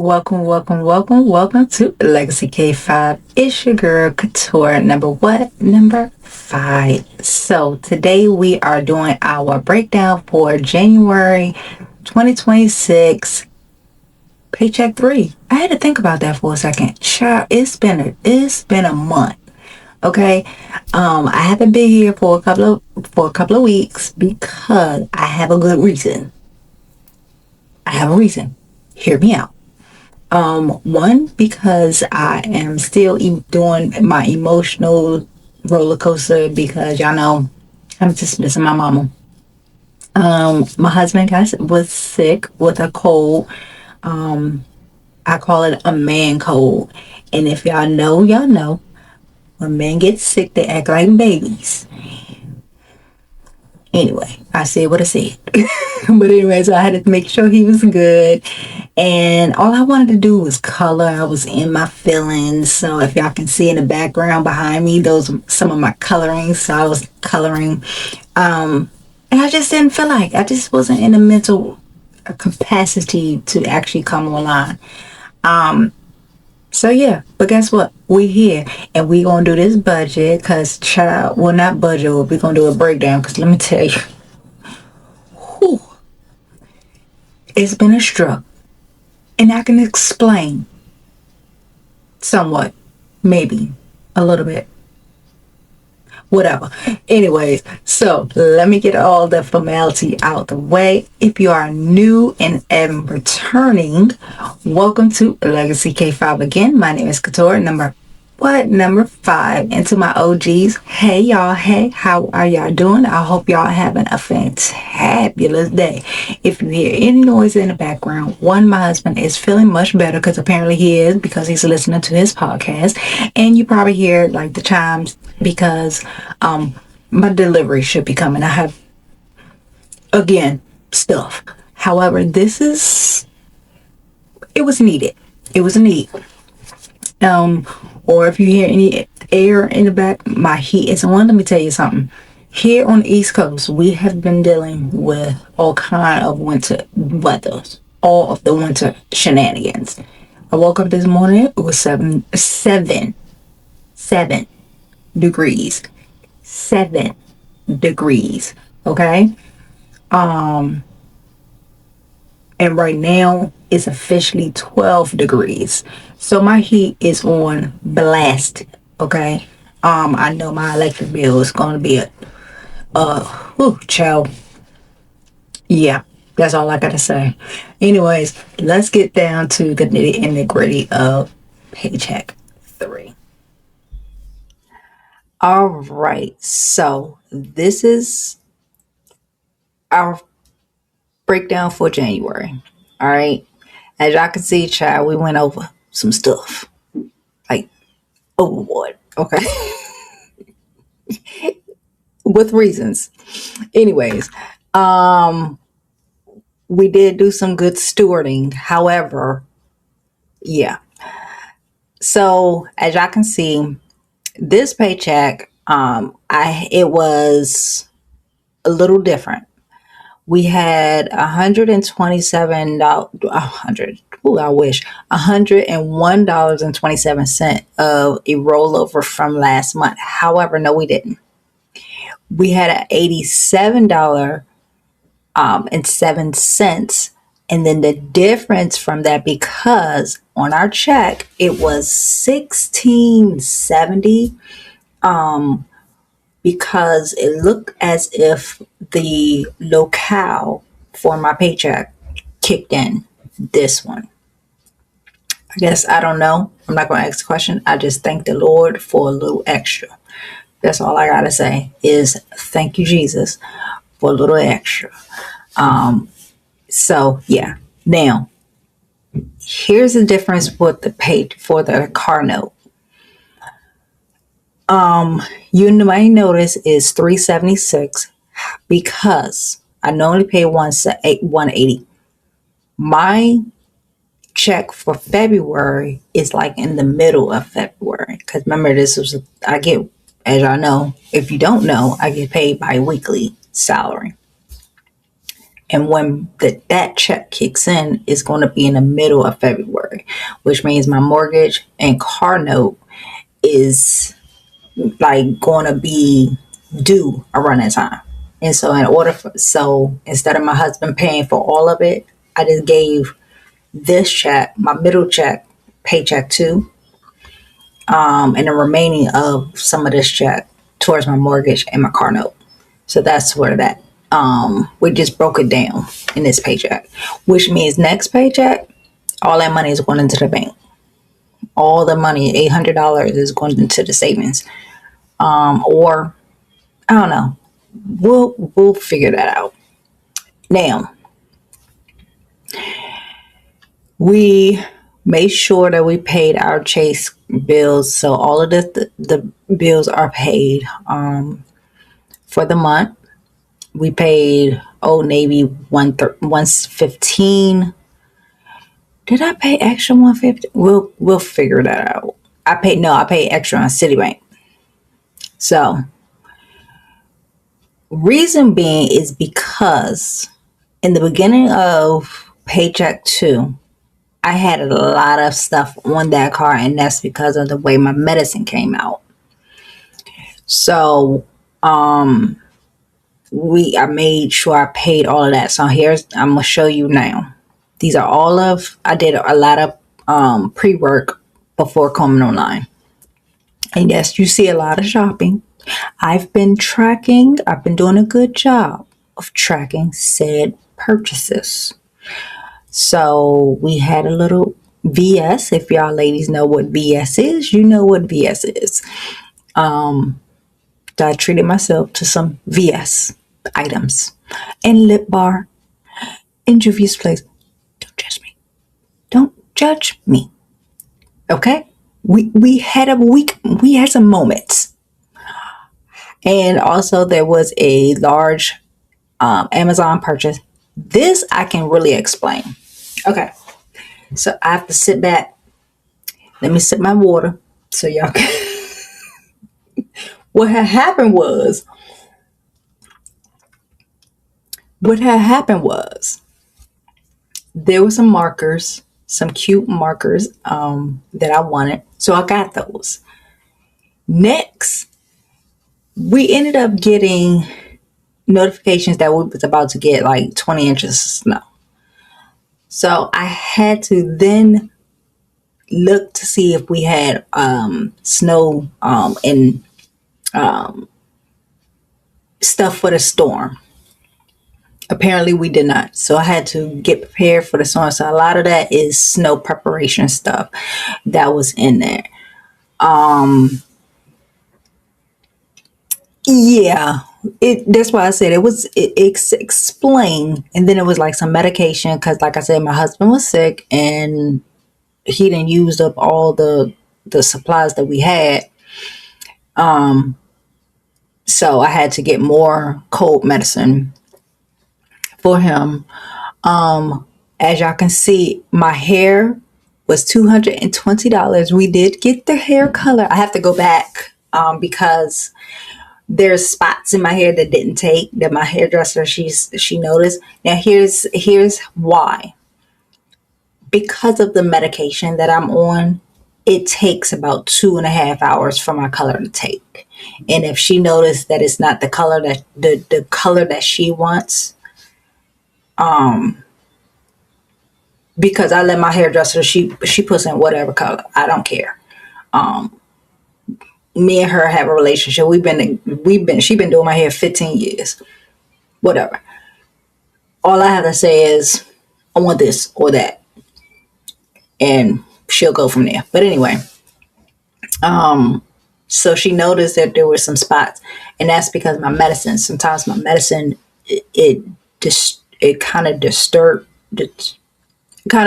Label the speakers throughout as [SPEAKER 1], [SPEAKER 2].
[SPEAKER 1] welcome to Legacy K5. It's your girl Keturah, number what? Number 5. So today we are doing our breakdown for January 2026 Paycheck 3. I had to think about that for a second. Child, it's been a month. Okay. I haven't been here for a couple of weeks because I have a good reason. I have a reason. Hear me out. One, because I am still doing my emotional roller coaster because y'all know I'm just missing my mama. My husband was sick with a cold. I call it a man cold. And if y'all know, y'all know when men get sick, they act like babies. Anyway, I said what I said. But anyway, so I had to make sure he was good. And all I wanted to do was color. I was in my feelings. So if y'all can see in the background behind me, those are some of my coloring. So I was coloring. And I just didn't feel like, I just wasn't in a mental capacity to actually come online. So yeah, but guess what? We here and we gonna do this budget because child, well not budget, we're gonna do a breakdown because let me tell you, whew, it's been a struggle. And I can explain somewhat, maybe a little bit, whatever. Anyways, so let me get all the formality out the way. If you are new and returning, welcome to Legacy K5 again. My name is Keturah, number 5. And to my OGs, hey y'all, hey, how are y'all doing? I hope y'all having a fantabulous day. If you hear any noise in the background, one, my husband is feeling much better because apparently he is because he's listening to his podcast. And you probably hear like the chimes because my delivery should be coming. I have, again, stuff. However, it was needed. It was a need. Or if you hear any air in the back, my heat is on. Let me tell you something. Here on the East Coast, we have been dealing with all kind of winter weathers, all of the winter shenanigans. I woke up this morning, it was seven degrees. 7 degrees. Okay? And right now it's officially 12 degrees. So my heat is on blast. Okay. I know my electric bill is gonna be child. Yeah, that's all I gotta say. Anyways, let's get down to the nitty and the gritty of Paycheck 3. All right, so this is our breakdown for January. All right. As y'all can see, child, we went over some stuff. Like overboard. Okay. With reasons. Anyways, we did do some good stewarding. However, yeah. So as y'all can see, this paycheck, it was a little different. We had $127. I wish $101.27 of a rollover from last month. However, no, we didn't. We had an $87 and 7 cents, and then the difference from that, because on our check it was 1670, because it looked as if the locale for my paycheck kicked in this one. I guess I don't know. I'm not going to ask the question. I just thank the Lord for a little extra. That's all I got to say is thank you, Jesus, for a little extra. So yeah. Now, here's the difference with the pay for the car note. You might notice is $376 because I normally pay $180. My check for February is like in the middle of February because remember I get, as y'all know, if you don't know, I get paid bi-weekly salary. And when that check kicks in, it's going to be in the middle of February, which means my mortgage and car note is like going to be due around that time. And so so instead of my husband paying for all of it, I just gave this check, my middle check, paycheck 2, and the remaining of some of this check towards my mortgage and my car note. So that's where that we just broke it down in this paycheck, which means next paycheck, all that money is going into the bank. All the money, $800, is going into the savings. Or I don't know. We'll figure that out. Now, we made sure that we paid our Chase bills, so all of the bills are paid for the month. We paid Old Navy 115. Did I pay extra 150? We'll figure that out. I paid extra on Citibank. So reason being is because in the beginning of paycheck 2, I had a lot of stuff on that car, and that's because of the way my medicine came out. So I made sure I paid all of that. So I'm gonna show you now. These are I did a lot of pre-work before coming online. And yes, you see a lot of shopping. I've been doing a good job of tracking said purchases. So we had a little VS. If y'all ladies know what VS is, you know what VS is. I treated myself to some VS items and lip bar in Juvia's Place. Don't judge me. Don't judge me. Okay? We had some moments. And also there was a large Amazon purchase. This I can really explain. Okay. So I have to sit back. Let me sip my water so y'all can. What had happened was there were some markers, some cute markers that I wanted. So I got those. Next, we ended up getting notifications that we was about to get like 20 inches of snow. So I had to then look to see if we had snow and stuff for the storm. Apparently we did not. So I had to get prepared for the storm. So a lot of that is snow preparation stuff that was in there. Yeah, that's why I said it explained, and then it was like some medication because, like I said, my husband was sick and he didn't use up all the supplies that we had. So I had to get more cold medicine for him. As y'all can see, my hair was $220. We did get the hair color. I have to go back because there's spots in my hair that didn't take, that my hairdresser she noticed. Now here's why. Because of the medication that I'm on, it takes about 2.5 hours for my color to take. And if she noticed that it's not the color that the color that she wants, because I let my hairdresser, she puts in whatever color. I don't care. Me and her have a relationship. She been doing my hair 15 years. Whatever. All I have to say is, I want this or that. And she'll go from there. But anyway, so she noticed that there were some spots, and that's because my medicine. Sometimes my medicine, it kind of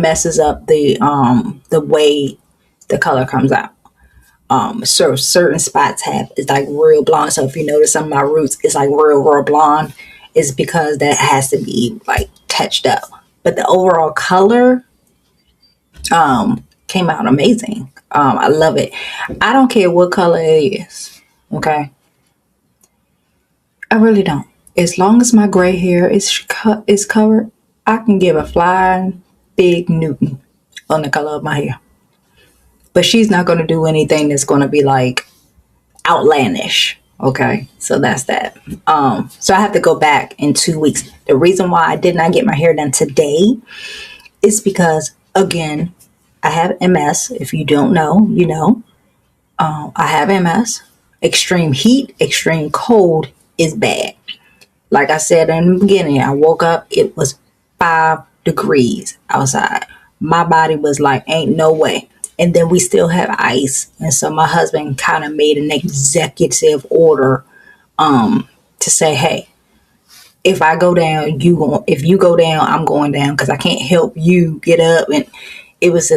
[SPEAKER 1] messes up the way the color comes out. So certain spots it's like real blonde. So if you notice some of my roots, it's like real blonde. It's because that has to be like touched up. But the overall color came out amazing. I love it. I don't care what color it is. Okay. I really don't. as long as my gray hair is covered, I can give a flying big Newton on the color of my hair. But she's not going to do anything that's going to be like outlandish. Okay, so that's that. So I have to go back in 2 weeks. The reason why I did not get my hair done today is because, again, I have MS. If you don't know, you know. I have MS. Extreme heat, extreme cold is bad. Like I said in the beginning, I woke up, it was 5 degrees outside. My body was like, ain't no way. And then we still have ice. And so my husband kind of made an executive order to say, hey, if I go down, if you go down, I'm going down because I can't help you get up. And it was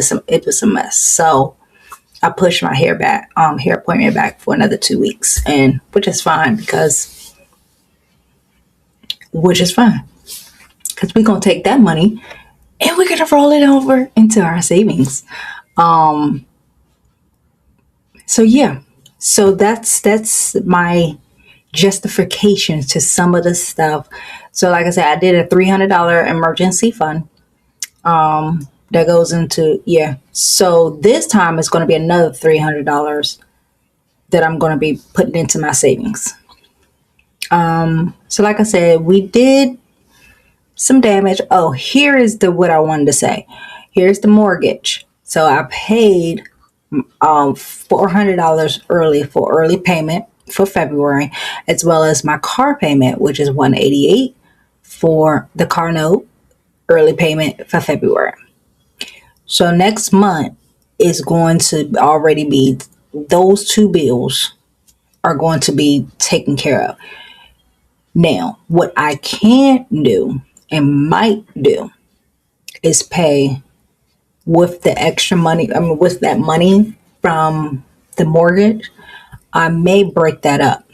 [SPEAKER 1] a mess. So I pushed my hair appointment back for another 2 weeks, and which is fine because we're going to take that money and we're going to roll it over into our savings. So yeah, so that's my justification to some of the stuff. So like I said, I did a $300 emergency fund. That goes into, yeah. So this time it's going to be another $300 that I'm going to be putting into my savings. So like I said, we did some damage. Oh, here is what I wanted to say. Here's the mortgage. So I paid $400 early for early payment for February, as well as my car payment, which is $188 for the car note, early payment for February. So next month is going to already be, those two bills are going to be taken care of. Now, what I can't do and might do is pay with the extra money, with that money from the mortgage. I may break that up.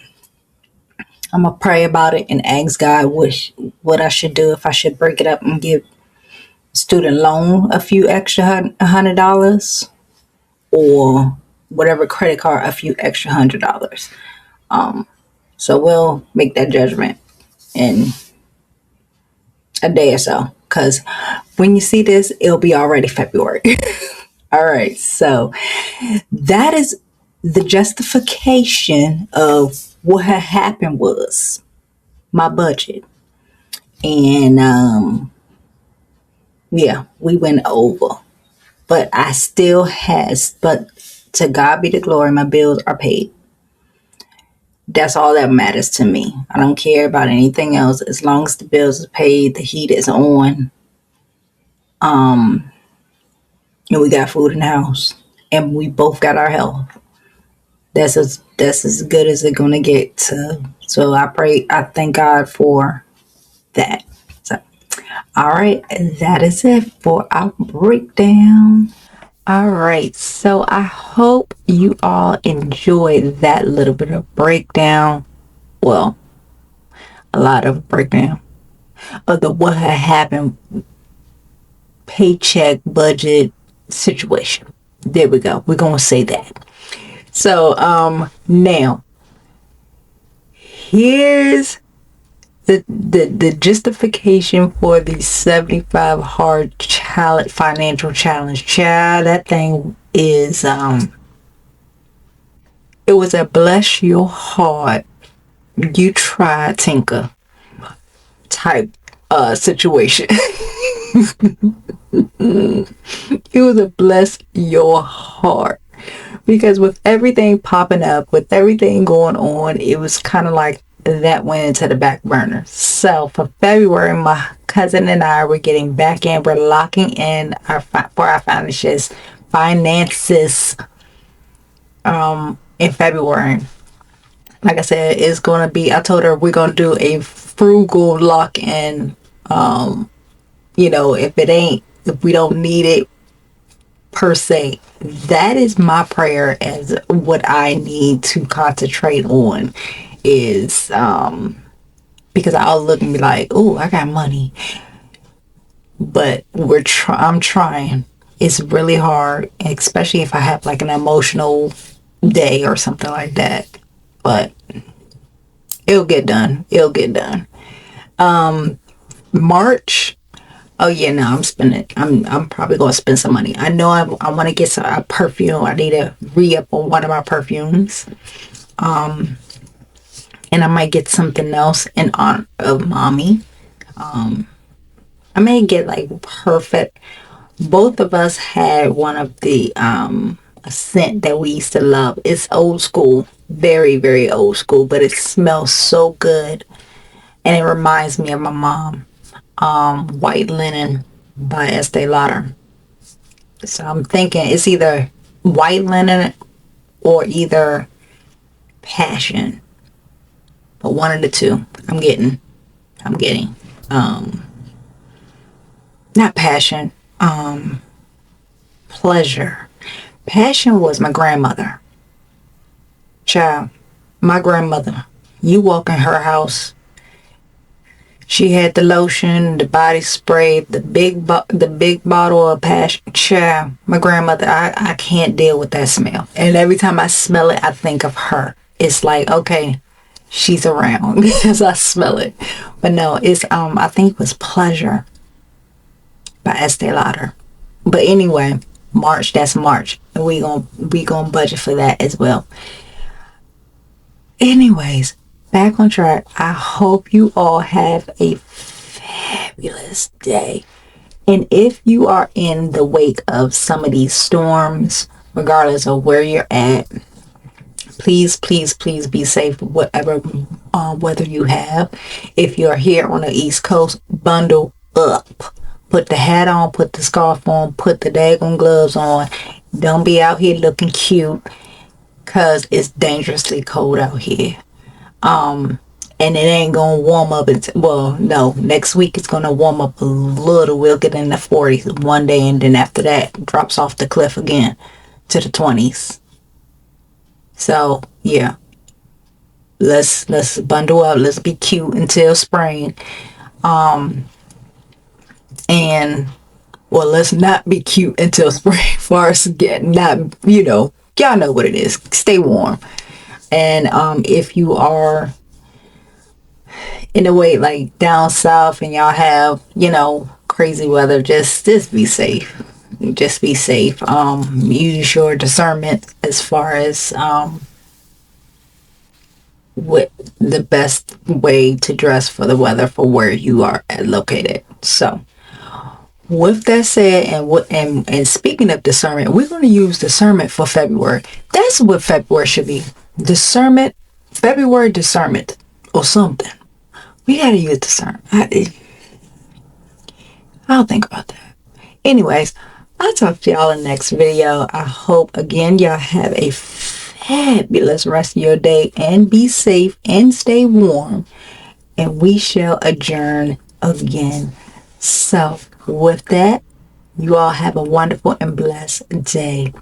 [SPEAKER 1] I'm going to pray about it and ask God what I should do, if I should break it up and give student loan a few extra $100, or whatever credit card a few extra $100. So we'll make that judgment in a day or so, because when you see this, it'll be already February. All right, so that is the justification of what had happened was my budget. And yeah, we went over, but but to God be the glory, my bills are paid. That's all that matters to me. I don't care about anything else. As long as the bills are paid, the heat is on, and we got food in the house, and we both got our health. That's as good as it's gonna get. So I thank God for that. So, all right, that is it for our breakdown. All right, so I hope you all enjoyed that little bit of breakdown. Well, a lot of breakdown of what had happened, paycheck budget situation. There we go. We're gonna say that. So now here's the justification for the 75 hard financial challenge. Child, that thing is it was a bless your heart, you try tinker type situation. It was a bless your heart, because with everything popping up, with everything going on, it was kind of like that went into the back burner. So for February, my cousin and I were getting back in. We're locking in for our finances in February. Like I said, it's going to be, I told her we're going to do a frugal lock in. If we don't need it per se, that is my prayer as what I need to concentrate on is, because I'll look and be like, oh, I got money, but I'm trying. It's really hard, especially if I have like an emotional day or something like that, but it'll get done. March. Oh yeah, no, I'm spending. I'm probably gonna spend some money. I know I want to get a perfume. I need to re-up on one of my perfumes. And I might get something else in honor of mommy. I may get like perfect. Both of us had one of the a scent that we used to love. It's old school, very very old school, but it smells so good, and it reminds me of my mom. White Linen by Estee Lauder. So I'm thinking it's either White Linen or either Passion, but one of the two. I'm getting. Um, Not Passion. Pleasure. Passion was my grandmother. Child, my grandmother. You walk in her house. She had the lotion, the body spray, the big bottle of Passion. Child, my grandmother. I can't deal with that smell. And every time I smell it, I think of her. It's like, okay, she's around because I smell it. But no, it's I think it was Pleasure by Estee Lauder. But anyway, March, that's March. And we gonna budget for that as well. Anyways, back on track. I hope you all have a fabulous day. And if you are in the wake of some of these storms, regardless of where you're at, please, please, please be safe, whatever weather you have. If you're here on the East Coast, bundle up. Put the hat on, put the scarf on, put the daggone gloves on. Don't be out here looking cute because it's dangerously cold out here. And it ain't gonna warm up until, well, no, next week it's gonna warm up a little. We'll get in the 40s one day, and then after that, drops off the cliff again to the 20s. So yeah, let's bundle up. Let's be cute until spring. And well, let's not be cute until spring. For us, get not, y'all know what it is. Stay warm. And if you are in a way like down south and y'all have crazy weather, just be safe. Just be safe. Use your discernment as far as what the best way to dress for the weather for where you are located. So with that said, and speaking of discernment, we're going to use discernment for February. That's what February should be. Discernment, February discernment or something. We got to use discernment. I'll think about that. Anyways, I'll talk to y'all in the next video. I hope, again, y'all have a fabulous rest of your day and be safe and stay warm. And we shall adjourn again. So, with that, you all have a wonderful and blessed day.